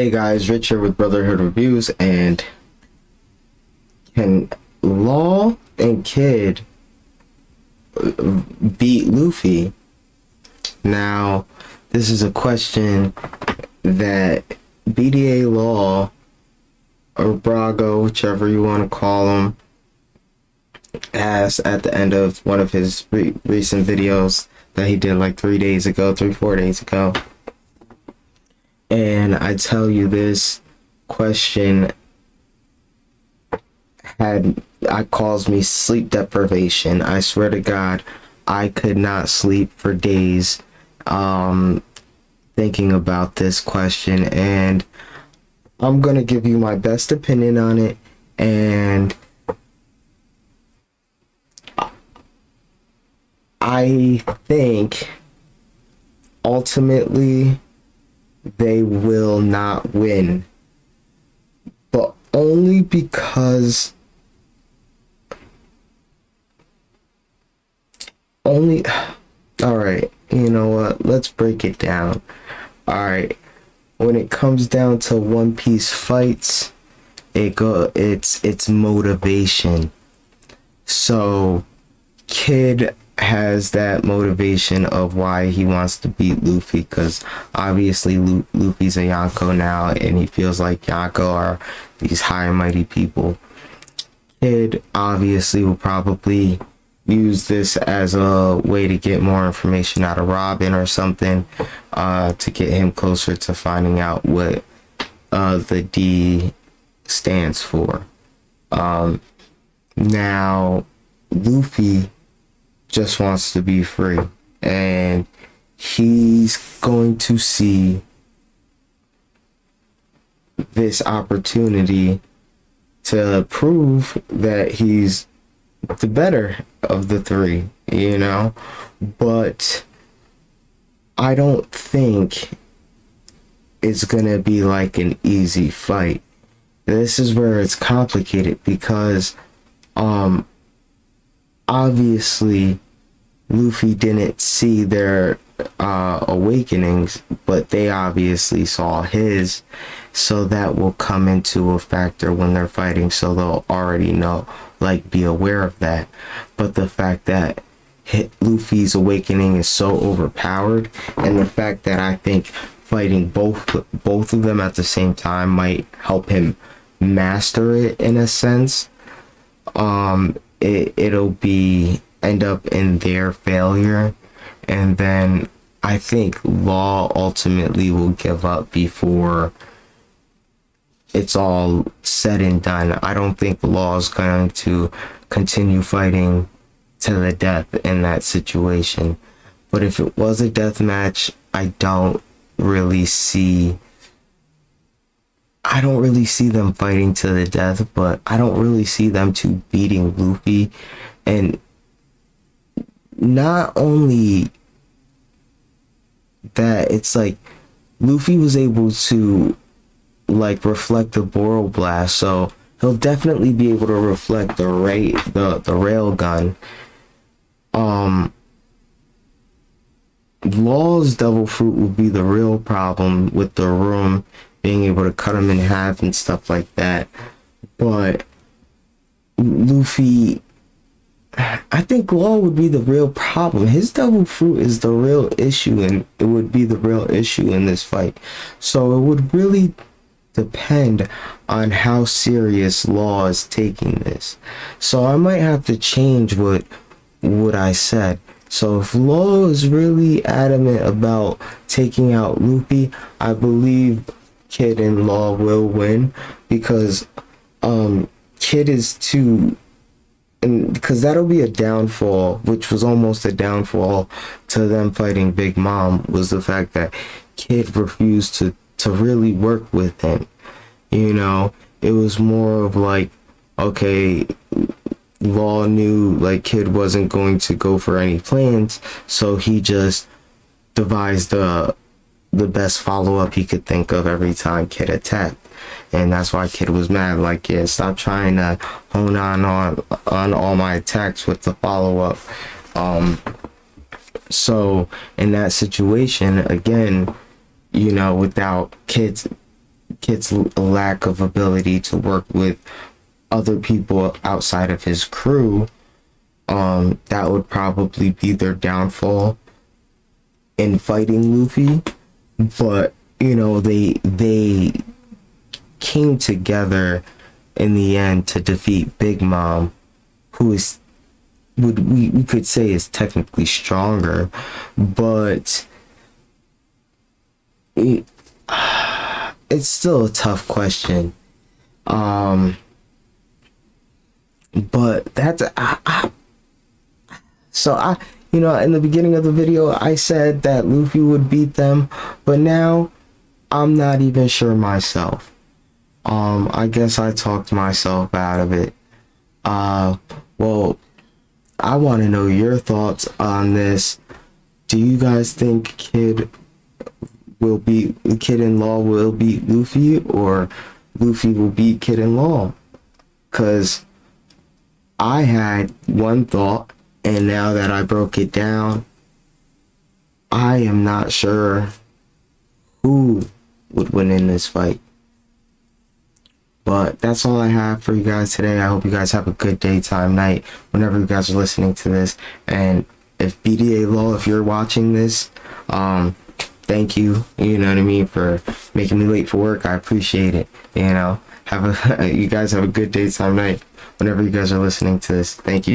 Hey guys, Rich here with Brotherhood Reviews, and can Law and Kid beat Luffy? Now, this is a question that BDA Law, or Brago, whichever you want to call him, asked at the end of one of his recent videos that he did like 4 days ago. And I tell you, this question caused me sleep deprivation. I swear to God, I could not sleep for days thinking about this question, and I'm gonna give you my best opinion on it. And I think ultimately they will not win, but only because alright, you know what, let's break it down. Alright, when it comes down to One Piece fights, it's motivation. So Kid has that motivation of why he wants to beat Luffy, because obviously Luffy's a Yonko now, and he feels like Yonko are these high and mighty people. Kid obviously will probably use this as a way to get more information out of Robin or something, to get him closer to finding out what the D stands for. Now Luffy just wants to be free, and he's going to see this opportunity to prove that he's the better of the three, you know. But I don't think it's gonna be like an easy fight. This is where it's complicated, because obviously Luffy didn't see their awakenings, but they obviously saw his, so that will come into a factor when they're fighting, so they'll already know, like, be aware of that. But the fact that Luffy's awakening is so overpowered, and the fact that I think fighting both of them at the same time might help him master it in a sense, it'll end up in their failure, and then I think Law ultimately will give up before it's all said and done. I don't think Law is going to continue fighting to the death in that situation. But if it was a death match, I don't really see them fighting to the death, but I don't really see them two beating Luffy. And not only that, it's like Luffy was able to like reflect the Boro Blast, so he'll definitely be able to reflect the rail gun. Law's Devil Fruit would be the real problem, with the room being able to cut him in half and stuff like that. But Luffy, I think Law would be the real problem. His Devil Fruit is the real issue, and it would be the real issue in this fight. So it would really depend on how serious Law is taking this. So I might have to change what I said. So if Law is really adamant about taking out Luffy, I believe Kid and Law will win, because Kid is too, and because that'll be a downfall, which was almost a downfall to them fighting Big Mom, was the fact that Kid refused to really work with him. You know, it was more of like, okay, Law knew like Kid wasn't going to go for any plans, so he just devised the best follow-up he could think of every time Kid attacked. And that's why Kid was mad, like, yeah, stop trying to hone on all my attacks with the follow-up. So in that situation, again, you know, without Kid's Kid's lack of ability to work with other people outside of his crew, that would probably be their downfall in fighting Luffy. But you know, they came together in the end to defeat Big Mom, who is, we could say, is technically stronger, but it's still a tough question. But that's you know, in the beginning of the video I said that Luffy would beat them, but now I'm not even sure myself. I guess I talked myself out of it. Well, I want to know your thoughts on this. Do you guys think Kid in Law will beat Luffy, or Luffy will beat Kid in Law? Cause I had one thought, and now that I broke it down, I am not sure who would win in this fight. But that's all I have for you guys today. I hope you guys have a good day, time, night, whenever you guys are listening to this. And if BDA Law, if you're watching this, thank you, you know what I mean, for making me late for work. I appreciate it. You know, you guys have a good day, time, night, whenever you guys are listening to this. Thank you.